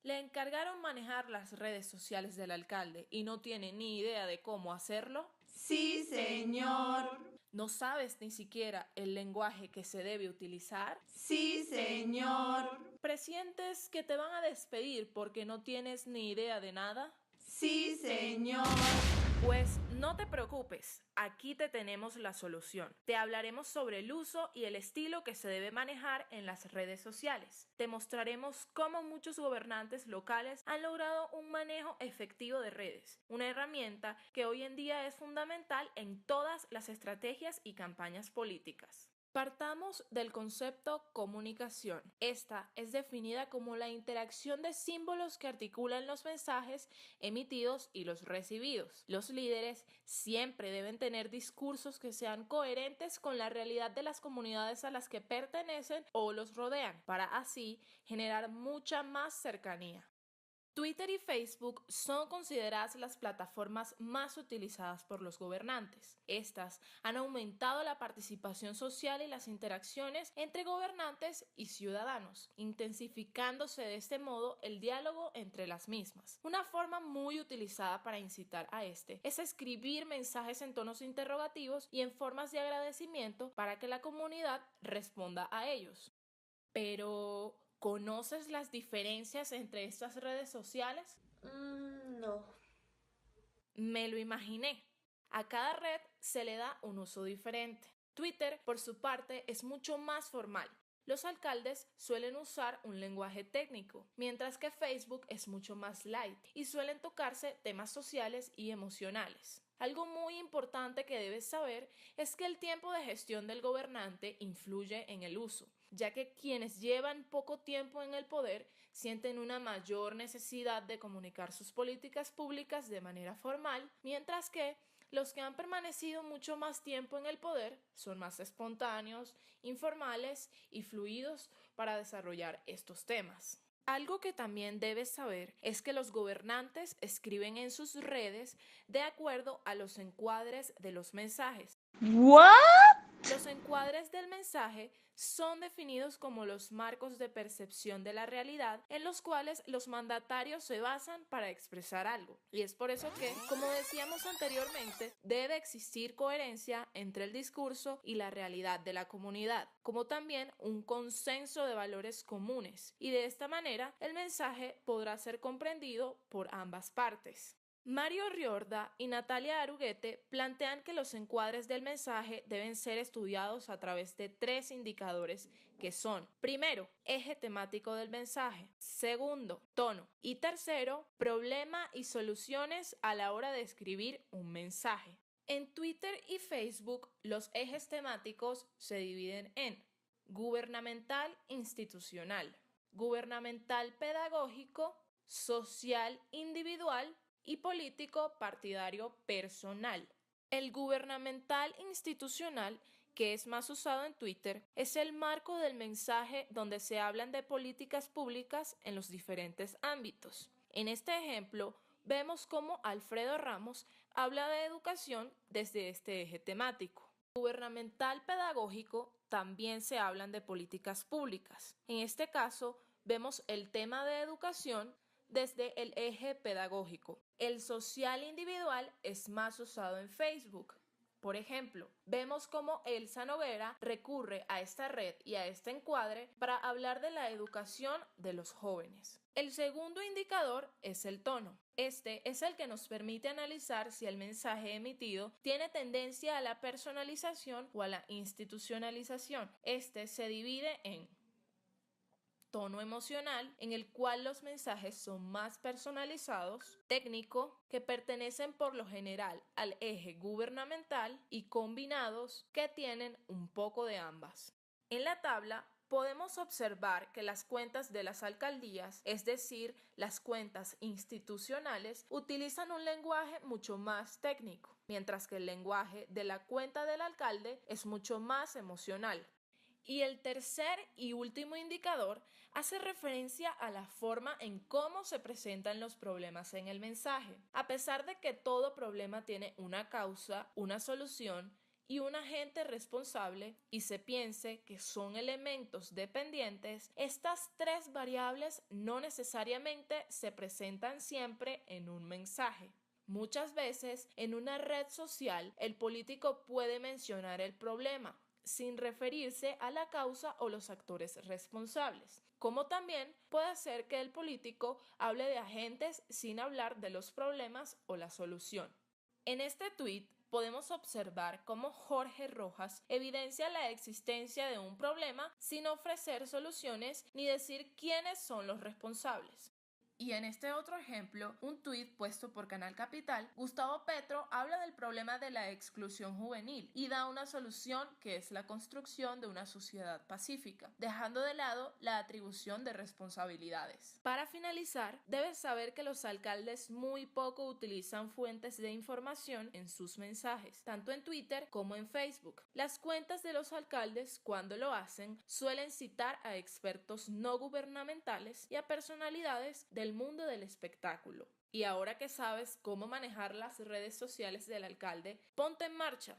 Le encargaron manejar las redes sociales del alcalde y no tiene ni idea de cómo hacerlo. Sí, señor. ¿No sabes ni siquiera el lenguaje que se debe utilizar? Sí, señor. ¿Presientes que te van a despedir porque no tienes ni idea de nada? Sí, señor. Pues no te preocupes, aquí te tenemos la solución. Te hablaremos sobre el uso y el estilo que se debe manejar en las redes sociales. Te mostraremos cómo muchos gobernantes locales han logrado un manejo efectivo de redes, una herramienta que hoy en día es fundamental en todas las estrategias y campañas políticas. Partamos del concepto comunicación. Esta es definida como la interacción de símbolos que articulan los mensajes emitidos y los recibidos. Los líderes siempre deben tener discursos que sean coherentes con la realidad de las comunidades a las que pertenecen o los rodean, para así generar mucha más cercanía. Twitter y Facebook son consideradas las plataformas más utilizadas por los gobernantes. Estas han aumentado la participación social y las interacciones entre gobernantes y ciudadanos, intensificándose de este modo el diálogo entre las mismas. Una forma muy utilizada para incitar a este es escribir mensajes en tonos interrogativos y en formas de agradecimiento para que la comunidad responda a ellos. Pero, ¿conoces las diferencias entre estas redes sociales? No. Me lo imaginé. A cada red se le da un uso diferente. Twitter, por su parte, es mucho más formal. Los alcaldes suelen usar un lenguaje técnico, mientras que Facebook es mucho más light y suelen tocarse temas sociales y emocionales. Algo muy importante que debes saber es que el tiempo de gestión del gobernante influye en el uso, ya que quienes llevan poco tiempo en el poder sienten una mayor necesidad de comunicar sus políticas públicas de manera formal, mientras que los que han permanecido mucho más tiempo en el poder son más espontáneos, informales y fluidos para desarrollar estos temas. Algo que también debes saber es que los gobernantes escriben en sus redes de acuerdo a los encuadres de los mensajes. ¿What? Los encuadres del mensaje son definidos como los marcos de percepción de la realidad en los cuales los mandatarios se basan para expresar algo. Y es por eso que, como decíamos anteriormente, debe existir coherencia entre el discurso y la realidad de la comunidad, como también un consenso de valores comunes. Y de esta manera, el mensaje podrá ser comprendido por ambas partes. Mario Riorda y Natalia Aruguete plantean que los encuadres del mensaje deben ser estudiados a través de tres indicadores que son, primero, eje temático del mensaje, segundo, tono y tercero, problema y soluciones a la hora de escribir un mensaje. En Twitter y Facebook, los ejes temáticos se dividen en gubernamental institucional, gubernamental pedagógico, social individual y político partidario personal. El gubernamental institucional, que es más usado en Twitter, es el marco del mensaje donde se hablan de políticas públicas en los diferentes ámbitos. En este ejemplo, vemos cómo Alfredo Ramos habla de educación desde este eje temático. Gubernamental pedagógico también se hablan de políticas públicas. En este caso, vemos el tema de educación desde el eje pedagógico. El social individual es más usado en Facebook. Por ejemplo, vemos cómo Elsa Noguera recurre a esta red y a este encuadre para hablar de la educación de los jóvenes. El segundo indicador es el tono. Este es el que nos permite analizar si el mensaje emitido tiene tendencia a la personalización o a la institucionalización. Este se divide en tono emocional, en el cual los mensajes son más personalizados, técnico, que pertenecen por lo general al eje gubernamental, y combinados, que tienen un poco de ambas. En la tabla podemos observar que las cuentas de las alcaldías, es decir, las cuentas institucionales, utilizan un lenguaje mucho más técnico, mientras que el lenguaje de la cuenta del alcalde es mucho más emocional. Y el tercer y último indicador hace referencia a la forma en cómo se presentan los problemas en el mensaje. A pesar de que todo problema tiene una causa, una solución y un agente responsable y se piense que son elementos dependientes, estas tres variables no necesariamente se presentan siempre en un mensaje. Muchas veces en una red social el político puede mencionar el problema sin referirse a la causa o los actores responsables, como también puede ser que el político hable de agentes sin hablar de los problemas o la solución. En este tuit podemos observar cómo Jorge Rojas evidencia la existencia de un problema sin ofrecer soluciones ni decir quiénes son los responsables. Y en este otro ejemplo, un tuit puesto por Canal Capital, Gustavo Petro habla del problema de la exclusión juvenil y da una solución que es la construcción de una sociedad pacífica, dejando de lado la atribución de responsabilidades. Para finalizar, debes saber que los alcaldes muy poco utilizan fuentes de información en sus mensajes, tanto en Twitter como en Facebook. Las cuentas de los alcaldes, cuando lo hacen, suelen citar a expertos no gubernamentales y a personalidades del mundo del espectáculo. Y ahora que sabes cómo manejar las redes sociales del alcalde, ponte en marcha.